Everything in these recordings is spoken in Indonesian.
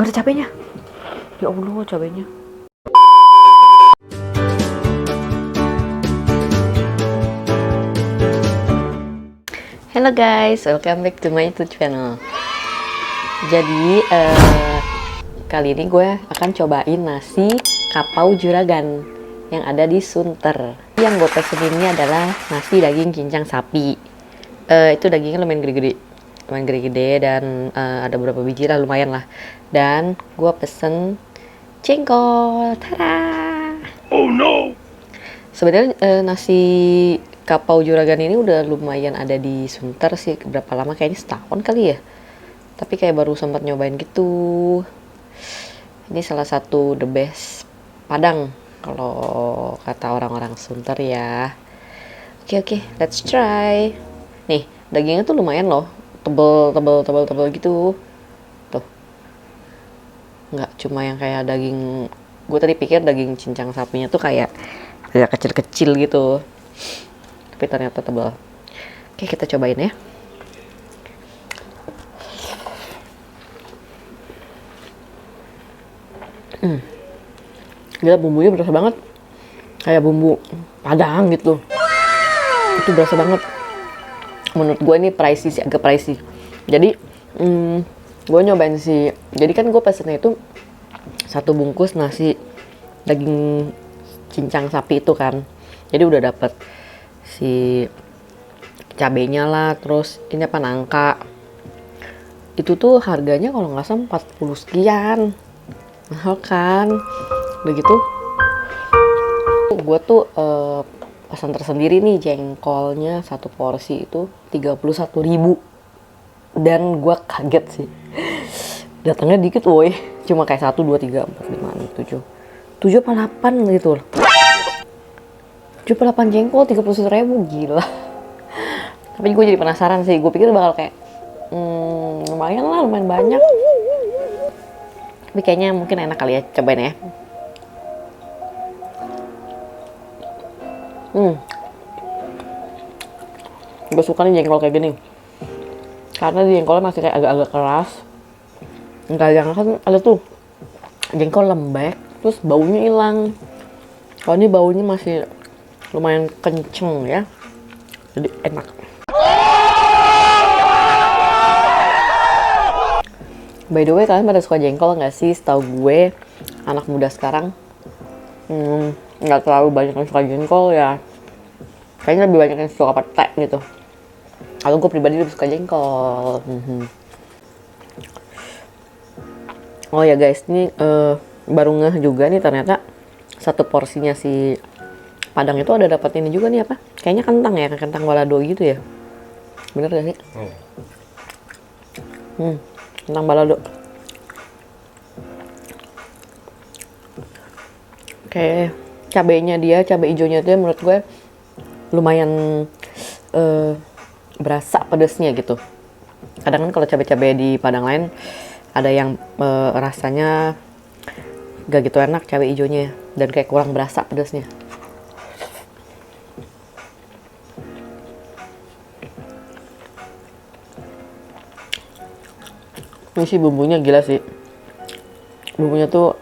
Nggak ada cabenya. Ya Allah, cabenya. Hello guys, welcome back to my YouTube channel. Jadi kali ini gue akan cobain nasi kapau juragan yang ada di Sunter. Yang gue pesen ini adalah nasi daging cincang sapi. Itu dagingnya lumayan gede-gede dan ada beberapa biji lah, lumayan lah. Dan gue pesen jengkol. Tada! Oh no! Sebenarnya nasi kapau juragan ini udah lumayan ada di Sunter sih. Berapa lama? Kayaknya setahun kali ya. Tapi kayak baru sempat nyobain gitu. Ini salah satu the best Padang kalau kata orang-orang Sunter ya. Oke, let's try. Nih, dagingnya tuh lumayan loh, tebel gitu. Tuh, nggak cuma yang kayak daging. Gue tadi pikir daging cincang sapinya tuh kayak kecil-kecil gitu, tapi ternyata tebal. Oke, kita cobain ya. Gila, bumbunya berasa banget kayak bumbu Padang gitu. Itu berasa banget. Menurut gue ini pricey sih, agak pricey. Jadi gue nyobain sih. Jadi kan gue pesennya itu satu bungkus nasi daging cincang sapi itu kan. Jadi udah dapet si cabenya lah, terus ini apa, nangka. Itu tuh harganya kalau nggak salah 40 sekian. Mahal kan. Begitu. Gue tuh pesan tersendiri nih, jengkolnya satu porsi itu 31.000. Dan gue kaget sih. Datangnya dikit woi. Cuma kayak 1, 2, 3, 4, 5, 6, 7 apa 8 gitu. 7 apa 8 jengkol 31.000, gila. Tapi gue jadi penasaran sih. Gue pikir bakal kayak lumayan banyak. Tapi kayaknya mungkin enak kali ya, cobain ya. Gue suka nih jengkol kayak gini, karena di jengkolnya masih kayak agak-agak keras. Enggak, yang kan ada tuh jengkol lembek terus baunya hilang. Kalau ini baunya masih lumayan kenceng ya, jadi enak. By the way, kalian pada suka jengkol nggak sih? Setahu gue anak muda sekarang nggak terlalu banyak yang suka jengkol ya. Kayaknya lebih banyak yang suka pete gitu. Kalau gue pribadi lebih suka jengkol. Oh ya guys, ini baru ngeh juga nih, ternyata satu porsinya si Padang itu ada dapat ini juga nih, apa? Kayaknya kentang ya, kentang balado gitu ya. Bener gak sih? Kentang balado. Oke, cabenya dia, cabai hijaunya dia menurut gue lumayan berasa pedesnya gitu. Kadang kan kalau cabai-cabai di Padang lain ada yang rasanya gak gitu enak cabai hijaunya, dan kayak kurang berasa pedesnya. Ini sih bumbunya gila sih. Bumbunya tuh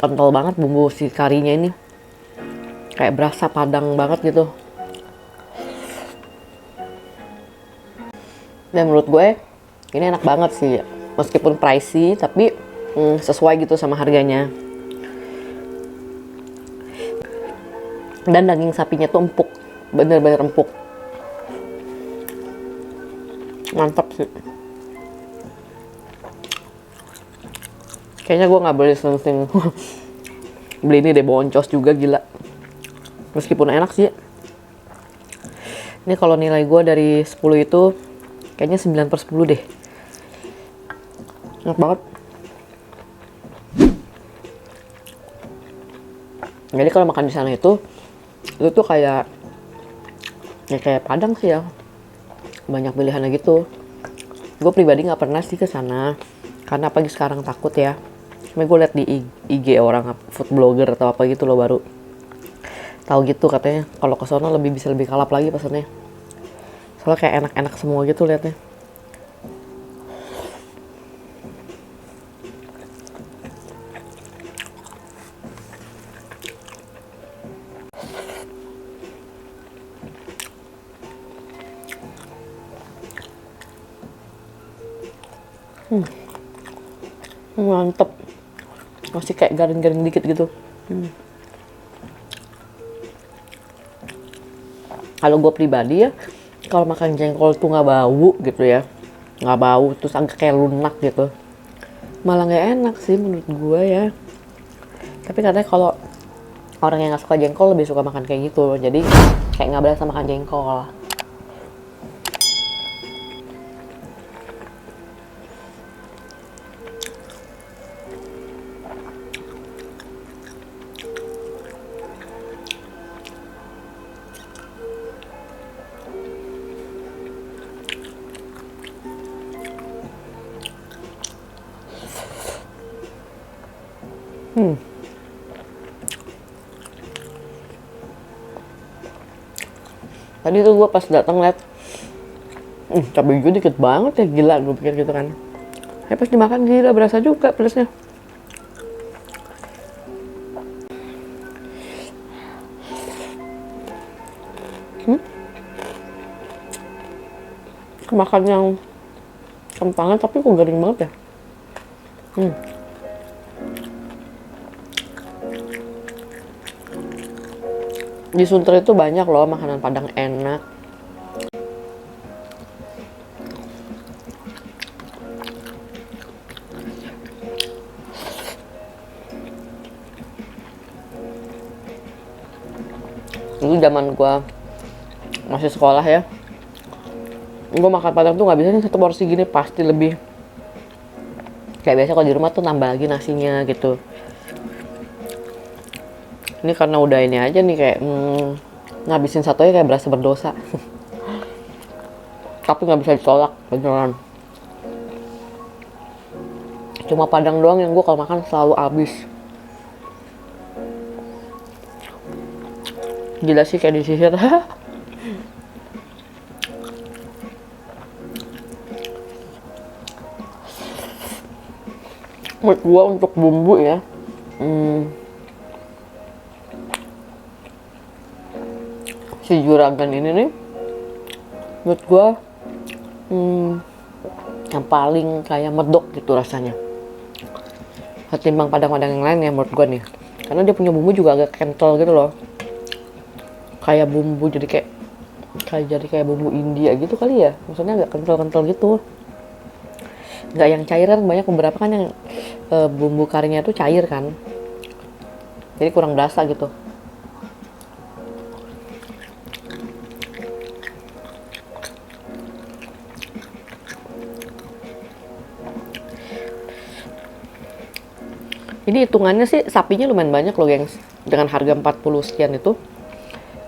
kental banget, bumbu si karinya ini. Kayak berasa Padang banget gitu. Dan menurut gue ini enak banget sih. Meskipun pricey tapi sesuai gitu sama harganya. Dan daging sapinya tuh empuk. Bener-bener empuk. Mantap sih. Kayaknya gue gak boleh sering-sering beli ini deh, boncos juga, gila. Meskipun enak sih. Ini kalau nilai gue dari 10 itu kayaknya 9/10 deh. Enak banget. Jadi kalau makan di sana itu tuh kayak Padang sih ya. Banyak pilihannya gitu. Gue pribadi nggak pernah sih ke sana karena pagi sekarang takut ya. Cuma gue liat di IG orang food blogger atau apa gitu loh, baru tahu gitu katanya kalau ke sana bisa lebih kalap lagi pesannya. Soalnya kayak enak-enak semua gitu liatnya. Mantep. Masih kayak garing-garing dikit gitu. Kalau gue pribadi ya, kalau makan jengkol tuh nggak bau gitu ya, nggak bau terus agak kayak lunak gitu, malah nggak enak sih menurut gue ya. Tapi katanya kalau orang yang nggak suka jengkol lebih suka makan kayak gitu, jadi kayak nggak berasa makan jengkol. Tadi tuh gue pas datang liat, cabai gue dikit banget ya, gila gue pikir gitu kan. Pas dimakan gila berasa juga pedasnya. Makan yang kentangan tapi kok garing banget ya. Di Sunter itu banyak loh makanan Padang enak. Dulu zaman gua masih sekolah ya, gua makan Padang tuh nggak bisa nih satu porsi gini, pasti lebih. Kayak biasa kalau di rumah tuh nambah lagi nasinya gitu. Ini karena udah ini aja nih kayak ngabisin satu aja kayak berasa berdosa. Tapi nggak bisa ditolak beneran. Cuma Padang doang yang gue kalau makan selalu habis. Gila sih kayak disisir. Menurut gue untuk bumbu ya, si juragan ini nih menurut gue yang paling kayak medok gitu rasanya ketimbang Padang-Padang yang lain ya menurut gue nih, karena dia punya bumbu juga agak kental gitu loh, kayak bumbu jadi kayak bumbu India gitu kali ya, maksudnya agak kental-kental gitu, nggak yang cairan. Banyak beberapa kan yang bumbu karinya tuh cair kan, jadi kurang berasa gitu. Ini hitungannya sih sapinya lumayan banyak loh gengs, dengan harga 40 sekian itu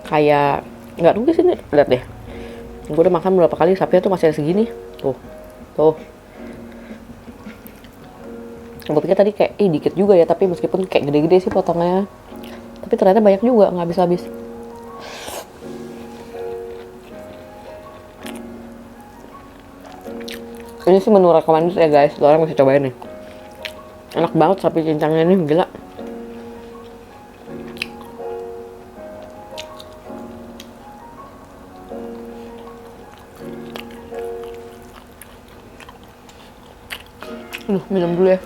kayak nggak rugi sih nih. Lihat deh, gue udah makan berapa kali sapinya tuh masih ada segini tuh. Gue pikir tadi kayak dikit juga ya, tapi meskipun kayak gede-gede sih potongnya, tapi ternyata banyak juga, nggak habis-habis. Ini sih menu rekomendasi ya guys, orang mesti cobain nih. Enak banget sapi cincangnya nih, gila. Minum dulu ya.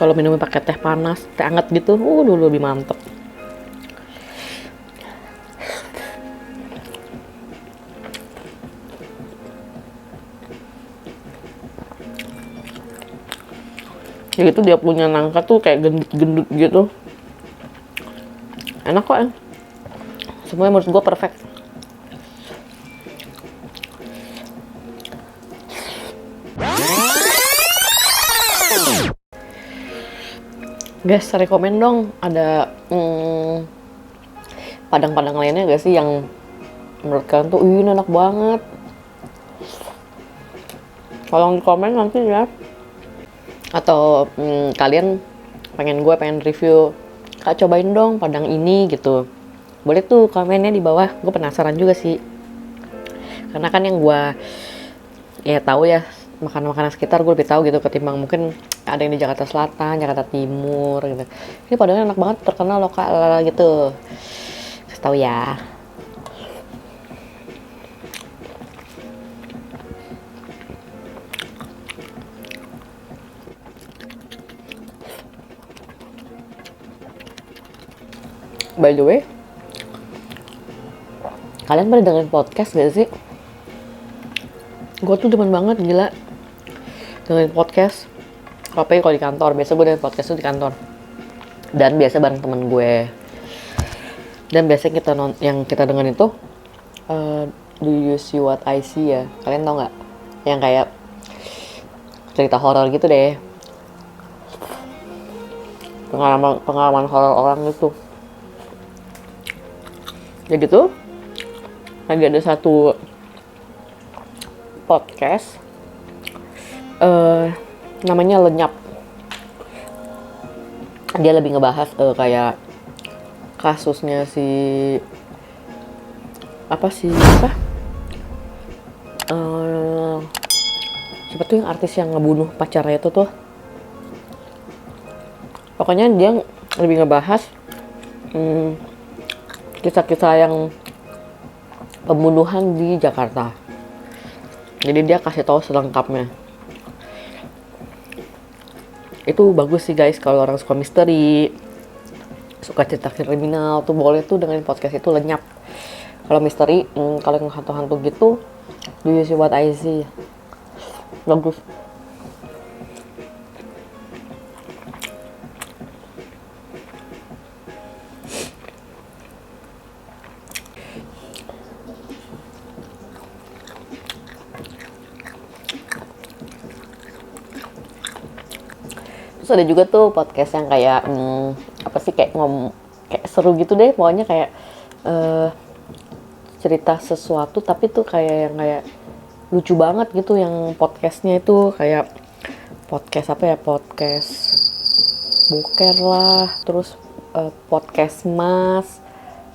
Kalau minumnya pakai teh panas, teh hangat gitu, dulu lebih mantep. Ya gitu, dia punya nangka tuh kayak gendut-gendut gitu. Enak kok ya. Semuanya menurut gue perfect. Guys, rekomen dong ada Padang-Padang lainnya gak sih yang menurut kalian tuh ini enak banget? Tolong di komen nanti ya. Atau kalian pengen review, Kak cobain dong Padang ini gitu. Boleh tuh komennya di bawah, gue penasaran juga sih. Karena kan yang gue ya tahu ya, makanan-makanan sekitar gue lebih tahu gitu ketimbang mungkin ada yang di Jakarta Selatan, Jakarta Timur gitu. Ini padahal enak banget, terkenal lokal gitu. Kasih tahu ya. By the way, kalian pada dengerin podcast gak sih? Gue tuh demen banget, gila, dengerin podcast. Apalagi kalau di kantor, biasa gue dengerin podcast tuh di kantor. Dan biasa bareng temen gue. Dan biasanya yang kita dengerin itu Do You See What I See ya. Kalian tau gak? Yang kayak cerita horor gitu deh. Pengalaman horor orang gitu. Jadi tuh lagi ada satu podcast namanya Lenyap. Dia lebih ngebahas kayak kasusnya siapa tuh yang artis yang ngebunuh pacarnya itu tuh. Pokoknya dia lebih ngebahas kisah-kisah yang pembunuhan di Jakarta. Jadi dia kasih tahu selengkapnya. Itu bagus sih guys, kalau orang suka misteri, suka cerita kriminal tuh boleh tuh dengerin podcast itu Lenyap. Kalau misteri, kalau yang hantu-hantu gitu, Do You See What I See. Bagus. Terus ada juga tuh podcast yang kayak kayak seru gitu deh, pokoknya kayak cerita sesuatu tapi tuh kayak lucu banget gitu. Yang podcastnya itu kayak podcast boker lah, terus podcast mas,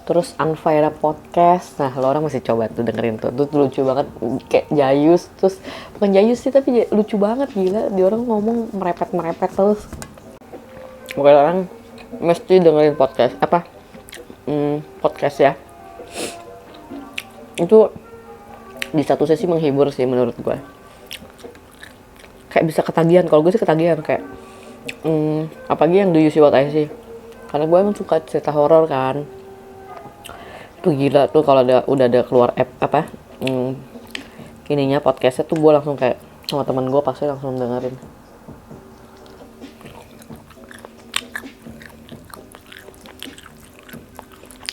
terus Unfair podcast. Nah, lo orang mesti coba tuh dengerin tuh lucu banget, kayak Jayus. Terus bukan Jayus sih tapi lucu banget, gila, dia orang ngomong merepet terus. Pokoknya orang mesti dengerin podcast podcast ya. Itu di satu sisi menghibur sih menurut gue, kayak bisa ketagihan. Kalau gue sih ketagihan kayak apalagi yang Do You See What I See, karena gue emang suka cerita horor kan. Tuh gila tuh kalau udah ada keluar app ininya podcastnya tuh gue langsung kayak sama teman gue pasti langsung dengerin.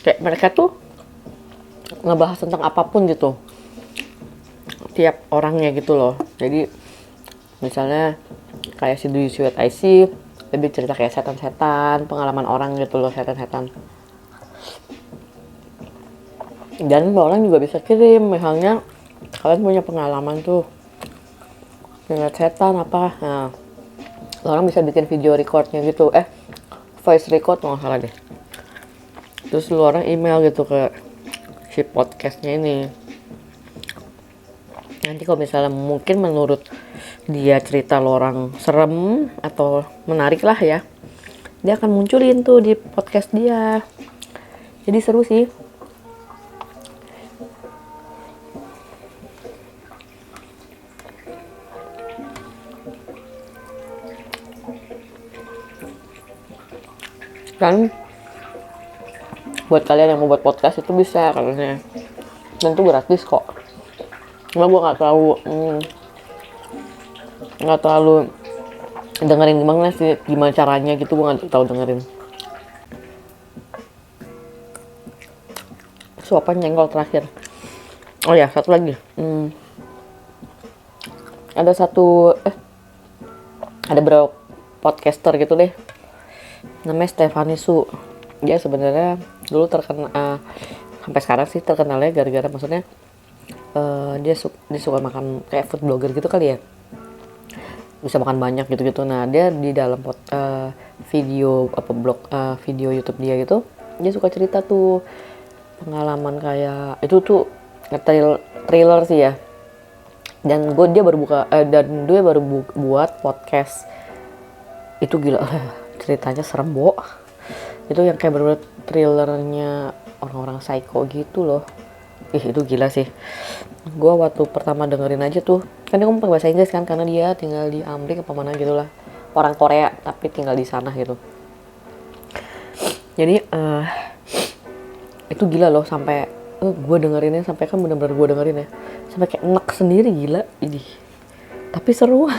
Kayak mereka tuh ngebahas tentang apapun gitu, tiap orangnya gitu loh. Jadi misalnya kayak si Do You See What I See, lebih cerita kayak setan-setan, pengalaman orang gitu loh, setan-setan. Dan orang juga bisa kirim, misalnya kalian punya pengalaman tuh ngeliat setan apa, nah orang bisa bikin video recordnya gitu, voice record nggak salah deh. Terus lu orang email gitu ke si podcastnya ini. Nanti kalau misalnya mungkin menurut dia cerita lo orang serem atau menarik lah ya, dia akan munculin tuh di podcast dia. Jadi seru sih. Dan buat kalian yang mau buat podcast itu bisa katanya, dan itu gratis kok. Cuma gue nggak terlalu dengerin gimana caranya gitu, gue nggak tahu dengerin. Suapan nyenggol terakhir. Oh ya, satu lagi. Ada beberapa podcaster gitu deh, namanya Stephanie Su. Dia sebenarnya dulu terkenal, sampai sekarang sih terkenalnya gara-gara maksudnya dia suka makan kayak food blogger gitu kali ya, bisa makan banyak gitu-gitu. Nah dia di dalam video YouTube dia gitu, dia suka cerita tuh pengalaman kayak itu tuh thriller sih ya, Dan dia baru buat podcast. Itu gila, ceritanya serem, Bo. Itu yang kayak bener-bener thrillernya orang-orang psycho gitu loh. Itu gila sih. Gue waktu pertama dengerin aja tuh, kan dia ngomong bahasa Inggris kan, karena dia tinggal di Amerika apa mana gitu lah. Orang Korea tapi tinggal di sana gitu. Jadi itu gila loh, sampai gue dengerinnya sampai kan bener-bener gue dengerin ya, sampai kayak enak sendiri, gila ini. Tapi seru.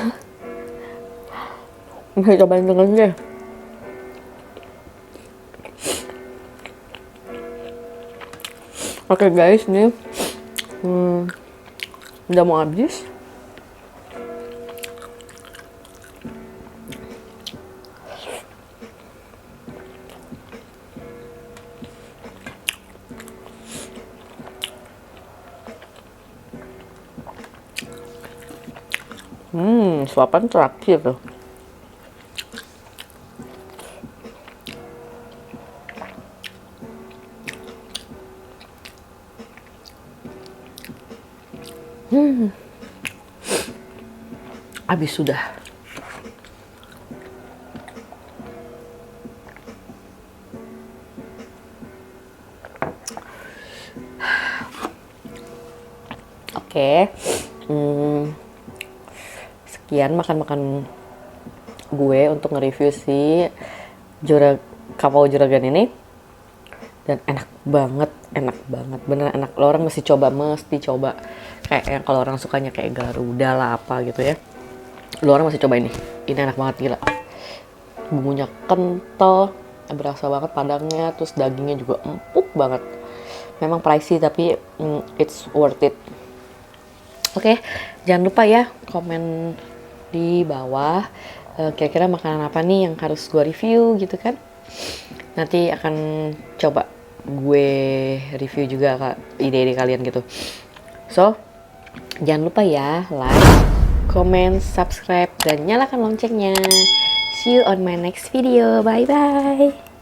Cobain dengerin deh. Oke guys, nih udah mau habis. Suapan terakhir tuh. Habis sudah. Oke. Sekian makan-makan gue untuk nge-review si kapau juragan ini. Dan enak banget, beneran enak. Lo orang mesti coba. Kayak yang kalau orang sukanya kayak Garuda lah apa gitu ya, lo orang mesti coba ini enak banget, gila. Bumbunya kental, berasa banget padangnya, terus dagingnya juga empuk banget. Memang pricey tapi it's worth it. Oke, jangan lupa ya komen di bawah kira-kira makanan apa nih yang harus gue review gitu kan. Nanti akan coba gue review juga Kak, ide-ide kalian gitu. So, jangan lupa ya like, comment, subscribe, dan nyalakan loncengnya. See you on my next video. Bye-bye.